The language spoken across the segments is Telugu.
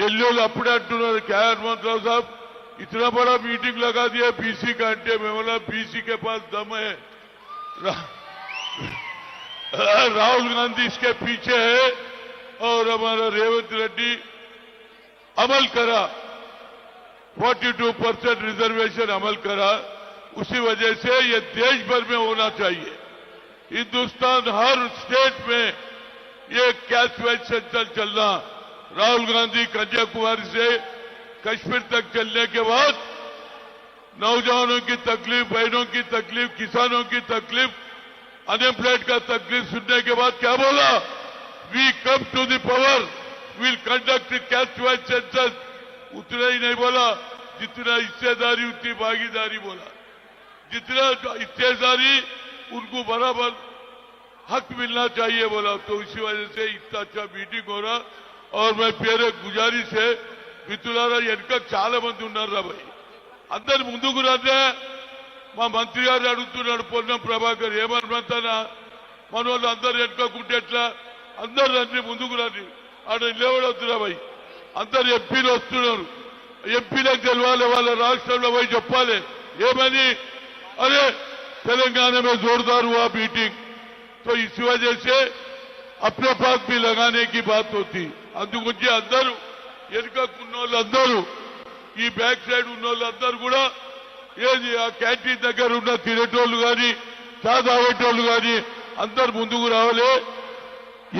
दिल्ली वाले अपने अंటున్నారు क्या हनुमंत राव साहब इतना बड़ा मीटिंग लगा दिया बीसी का अंटे में बोला बीसी के पास दम है राहुल गांधी इसके पीछे है और हमारा रेवंत रेड्डी अमल करा 42% रिजर्वेशन अमल करा उसी वजह से ये देश भर में होना चाहिए। हिंदुस्तान हर स्टेट में ये कैशलेस सेंटर चलना राहुल गांधी कन्याकुमारी से कश्मीर तक चलने के बाद नौजवानों की तकलीफ, बहनों की तकलीफ, किसानों की तकलीफ, अनएम्प्लॉयड का तकलीफ सुनने के बाद क्या बोला? We come to the power, will conduct cashless census. उतना ही नहीं बोला जितना हिस्सेदारी उतनी भागीदारी बोला। जितना हिस्सेदारी उनको बराबर हक मिलना चाहिए बोला। तो इसी वजह से इतना अच्छा मीटिंग हो रहा। और मैं फिर गुजारिश है మిత్రులారా వెనక చాలా మంది ఉన్నారా భయ్ అందరు ముందుకు రండి మా మంత్రి గారు అడుగుతున్నాడు పొన్నం ప్రభాకర్ ఏమనుకుంటానా మన వాళ్ళు అందరు వెనకకుంటే ఎట్లా అందరు రండి ముందుకు రండి ఆడ లేవడొద్దురా భయ్ అందరు ఎంపీలు వస్తున్నారు ఎంపీలకు తెలవాలి వాళ్ళ రాష్ట్రంలో పోయి చెప్పాలి ఏమని अरे तेलंगाना में जोरदार हुआ मीटिंग तो इसी वजह से अपने पास भी लगाने की बात होती అందుకొచ్చి అందరూ వెనుకకున్నోళ్ళందరూ ఈ బ్యాక్ సైడ్ ఉన్నోళ్ళందరూ కూడా ఏది ఆ క్యాంటీన్ దగ్గర ఉన్న తినేటోళ్ళు కానీ చా తాగేటోళ్ళు కానీ అందరు ముందుకు రావాలి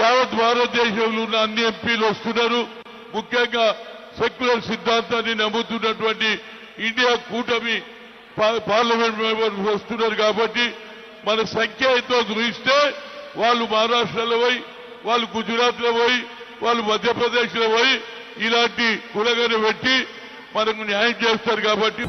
యావత్ భారతదేశంలో ఉన్న అన్ని ఎంపీలు వస్తున్నారు ముఖ్యంగా సెక్యులర్ సిద్ధాంతాన్ని నమ్ముతున్నటువంటి ఇండియా కూటమి పార్లమెంట్ మెంబర్స్ వస్తున్నారు కాబట్టి మన సంఖ్య ఎంతో చూస్తే వాళ్ళు మహారాష్ట్రలో పోయి వాళ్ళు గుజరాత్ లో పోయి వాళ్ళు మధ్యప్రదేశ్ లో పోయి ఇలాంటి కులగని పెట్టి మనకు న్యాయం చేస్తారు కాబట్టి